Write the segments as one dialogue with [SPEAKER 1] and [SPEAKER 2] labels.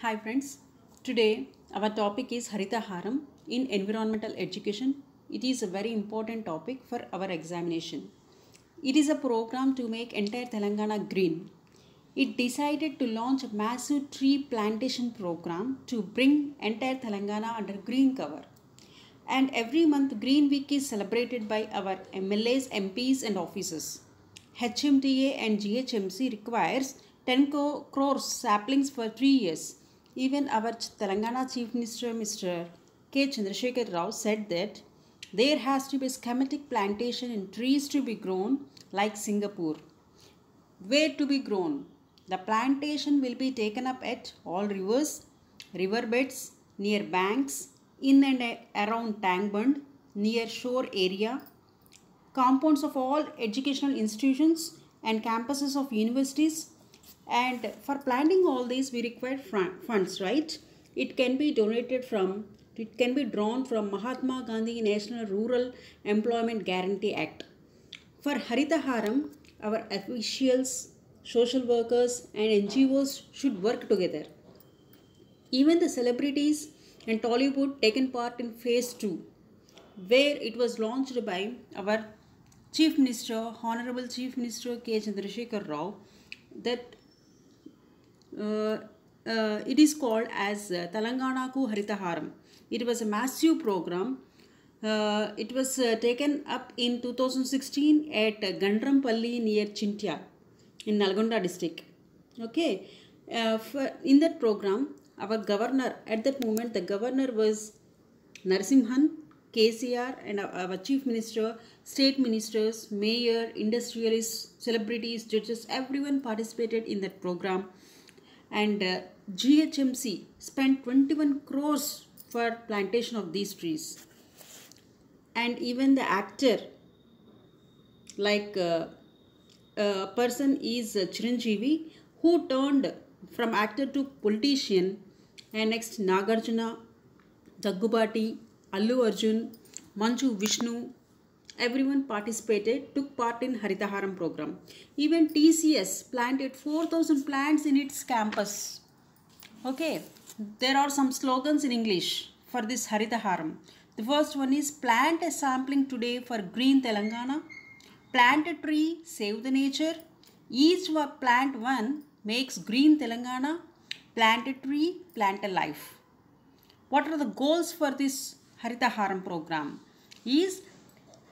[SPEAKER 1] Hi friends, today our topic is Haritaharam in environmental education. It is a very important topic for our examination. It is a program to make entire Telangana green. It decided to launch a massive tree plantation program to bring entire Telangana under green cover. And every month Green Week is celebrated by our MLAs, MPs and officers. HMDA and GHMC requires 10 crores saplings for 3 years. Even our Telangana Chief Minister Mr. K. Chandrasekhar Rao said that there has to be schematic plantation and trees to be grown like Singapore. Where to be grown? The plantation will be taken up at all rivers, riverbeds, near banks, in and around tank bund, near shore area, compounds of all educational institutions and campuses of universities. And for planting all these we require funds, right? It can be drawn from Mahatma Gandhi National Rural Employment Guarantee Act. For Haritaharam, our officials, social workers and NGOs should work together. Even the celebrities and Tollywood taken part in phase 2, where it was launched by our Chief Minister, Honorable Chief Minister K. Chandrasekhar Rao, that it is called as Telangana Ku Haritaharam. It was a massive program. It was taken up in 2016 at Gandrampalli near Chintia in Nalgonda district. Okay, in that program, our governor, at that moment, the governor was Narasimhan, KCR, and our chief minister, state ministers, mayor, industrialists, celebrities, judges, everyone participated in that program. And GHMC spent 21 crores for plantation of these trees. And even the actor, like a person is Chiranjeevi, who turned from actor to politician, and next Nagarjuna, Daggubati, Allu Arjun, Manju Vishnu, everyone participated, took part in Haritaharam program. Even TCS planted 4,000 plants in its campus. Okay, there are some slogans in English for this Haritaharam. The first one is plant a sampling today for green Telangana. Plant a tree, save the nature. Each plant one makes green Telangana. Plant a tree, plant a life. What are the goals for this Haritaharam program? Is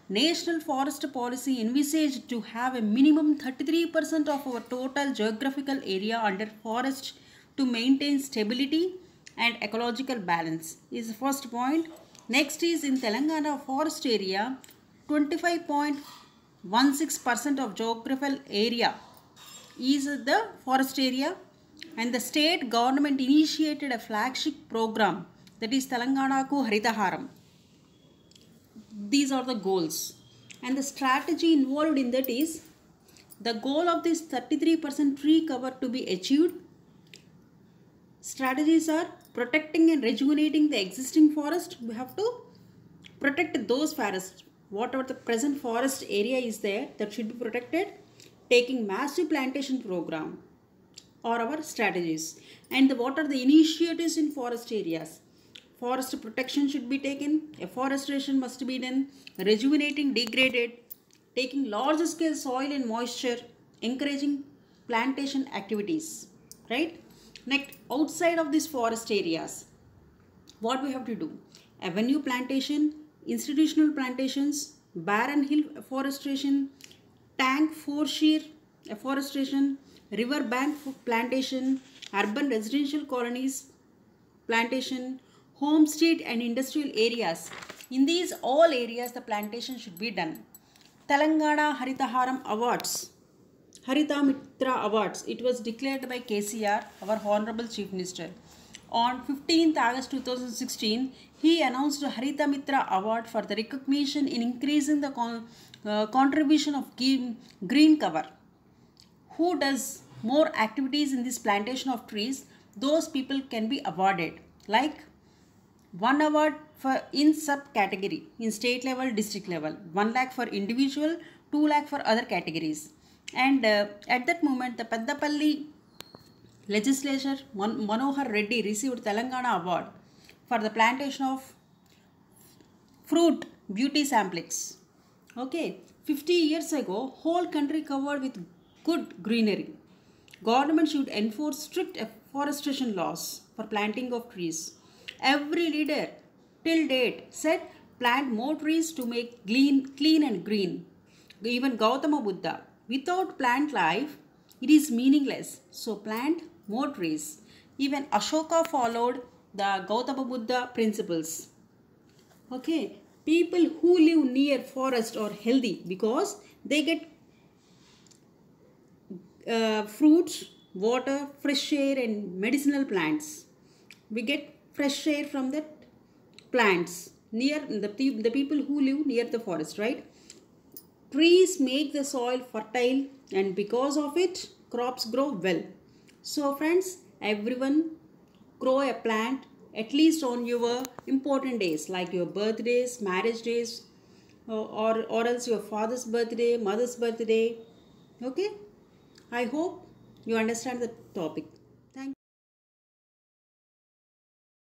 [SPEAKER 1] National Forest Policy envisaged to have a minimum 33% of our total geographical area under forest to maintain stability and ecological balance is the first point. Next is in Telangana forest area, 25.16% of geographical area is the forest area, and the state government initiated a flagship program, that is Telangana Ku Haritaharam. These are the goals, and the strategy involved in that is the goal of this 33% tree cover to be achieved. Strategies are protecting and rejuvenating the existing forest. We have to protect those forests. Whatever the present forest area is there, that should be protected. Taking massive plantation program or our strategies. And what are the initiatives in forest areas? Forest protection should be taken. Afforestation must be done. Rejuvenating degraded. Taking large scale soil and moisture. Encouraging plantation activities. Right? Next, outside of these forest areas, what we have to do? Avenue plantation, institutional plantations, barren hill afforestation, tank foreshear afforestation, river bank plantation, urban residential colonies plantation, homestead and industrial areas. In these all areas, the plantation should be done. Telangana Haritaharam Awards. Harita Mitra Awards. It was declared by KCR, our Honorable Chief Minister. On 15th August 2016, he announced a Harita Mitra Award for the recognition in increasing the contribution of green cover. Who does more activities in this plantation of trees, those people can be awarded. Like 1 award for in subcategory, in state level, district level, 1 lakh for individual, 2 lakh for other categories. And at that moment, the Peddapalli legislature Manohar Reddy received Telangana Award for the plantation of fruit beauty samplings. Okay, 50 years ago, whole country covered with good greenery. Government should enforce strict afforestation laws for planting of trees. Every leader till date said plant more trees to make clean and green. Even Gautama Buddha, without plant life, it is meaningless. So plant more trees. Even Ashoka followed the Gautama Buddha principles. Okay, people who live near forest are healthy because they get fruits, water, fresh air, and medicinal plants. We get fresh air from the plants near the people who live near the forest, right? Trees make the soil fertile, and because of it, crops grow well. So, friends, everyone grow a plant at least on your important days like your birthdays, marriage days, or else your father's birthday, mother's birthday. Okay, I hope you understand the topic.